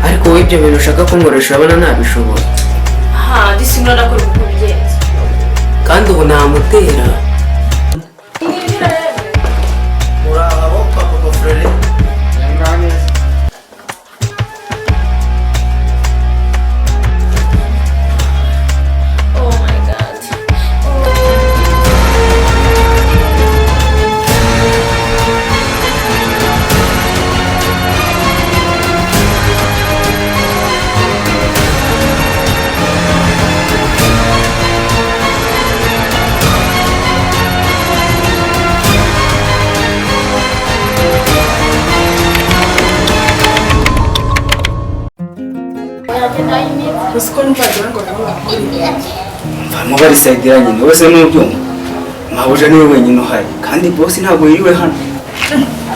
ariko wowe ibyo bintu ushaka ko nkoresha urabona ntabishobora. Aha disimura nakora uko bigenze kandi ubu namutera. Muraho papa frere. Mubari sayidira nyine wese n'ubyumva mahuje niwe wenyine uhari kandi boss ntabwo yiriwe hano.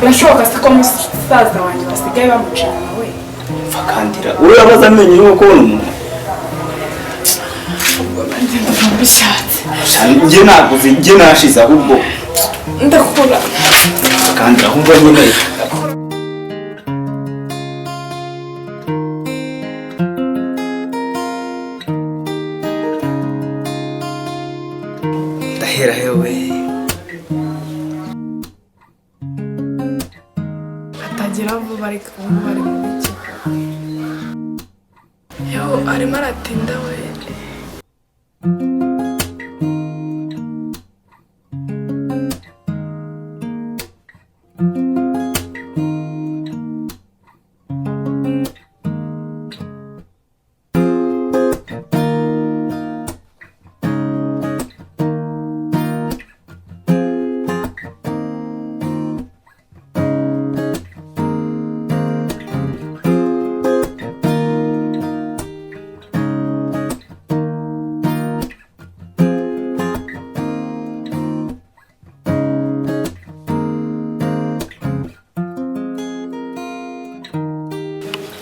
Birashoboka se ko musaza wanjye basigaye bamucana nawe fakandira urabaza amenye yo kubona umuntu bishatse njye ntabwo njye nashize ahubwo ndakura fakandira ahubwo nyine ndahera hewe atagira vuba ariko ubu bari mu biki yo arimo aratinda we.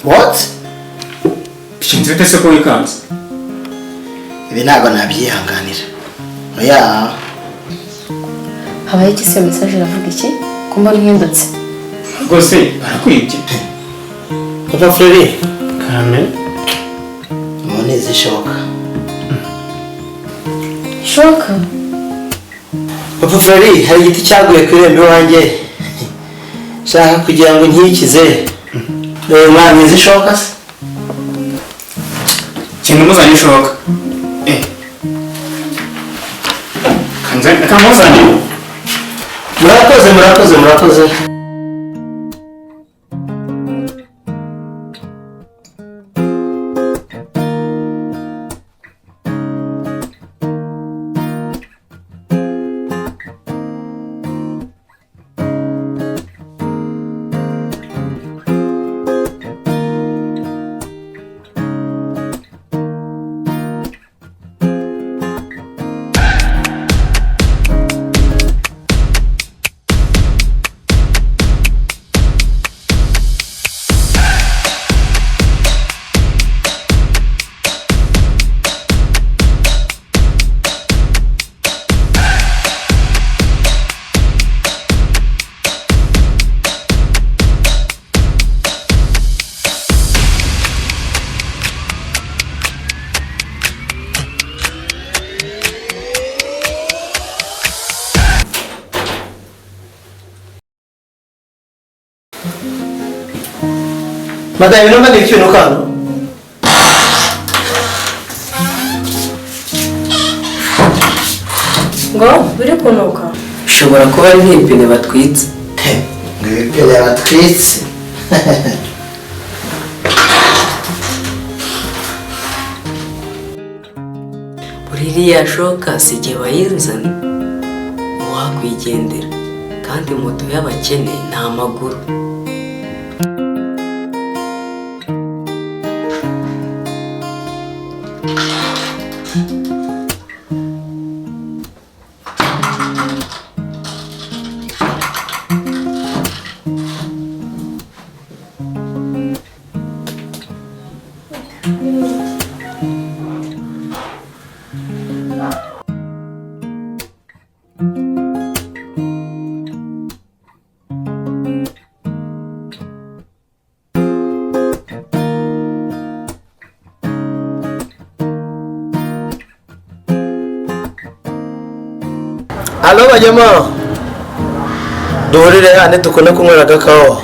What? bishinzwe tese ko wikanze. Ibi ntabwo nabyihanganira. Oya. habaye iki se message iravuga iki kumba nhindutse Rwose barakwibye. Papa frere. Kame. Munezi shoka. shoka Papa frere hari igiti cyaguye ku irembo wanjye. Shaka kugira ngo nkikize. Mwana zishoka se. Kintu muzanye shoka. Kamuzanye. Murakoze. Madame, non mi chiudo cano. ngo biri kunuka Bishobora kuba ari nk'ipine batwitse. Ngibyo batwitse. Uriya shoka si jye wayinzana. Wakwigendera kandi moto y'abakene nta maguru. Halo majamaa, duhurire hano dukunda kunywera agakawa.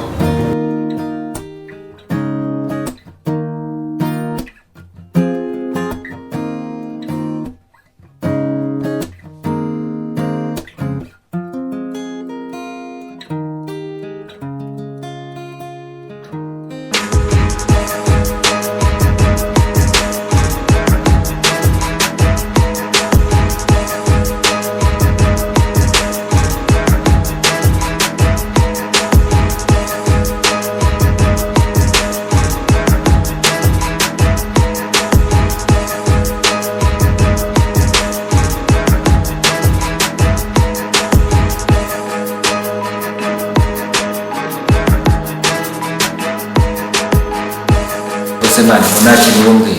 Semana munaki ngombe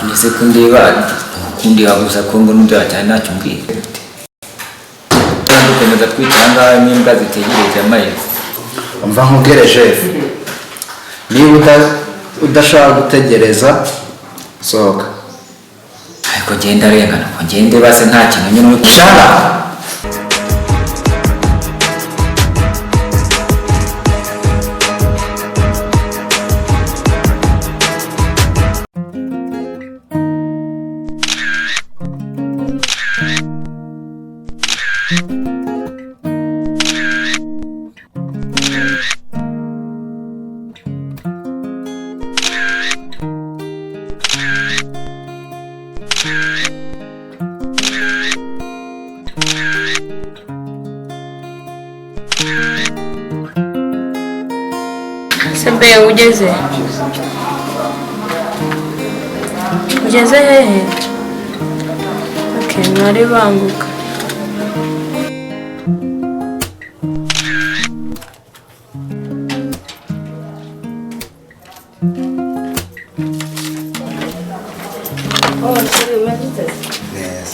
ni sekunde ba kundi abuza kongo nunda cyane cyumbi komeza kwitanga n'imbwa zitegereje amaye umva nkubwire chef niba udashaka gutegereza sohoka ariko genda rengana ko ngende base nta kintu nyine ukishaka Sembe ugeze hehe? Okay, mwari banguka. Oh, sorry, umejiteza? Yes.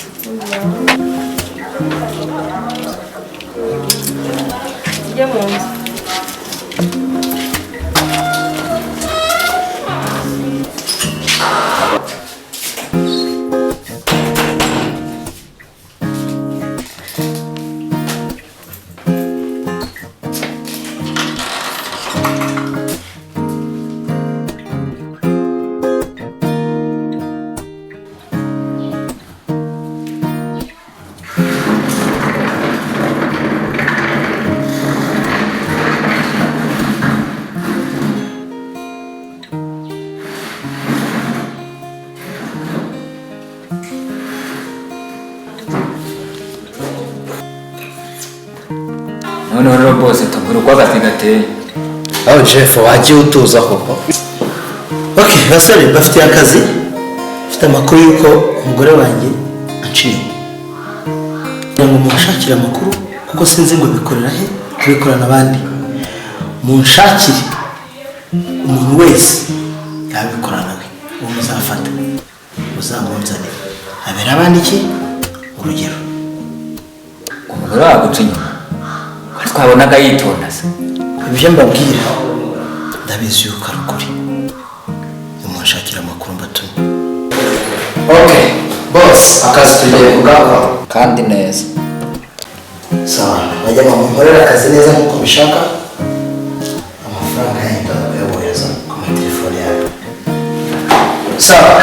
Tujya mu nzu. none rero bose tuguru kwa gatigate aho chef wagiye utuza koko. Okay, basore bafite akazi. Mfite amakuru yuko umugore wanjye aciye. Ngo mushakire amakuru kuko sinzi ngo bikorera he, bikorana abandi. Munshakire umuntu wese yabikorana we. Uwo muzafata. Muzamunzane. Abera abandi iki? Urugero. umugore wagucinya twabonaga yitonda se Ibyo mbabwira ndabizi yuko ari ukuri. Mushakire amakuru mbatumye. Okay, boss, akazi tugiye kugakora kandi neza. Sawa, bajya bamukorera akazi neza nk'uko bishaka. Amafaranga yenda yabohereza ku matelefone yawe. Sawa.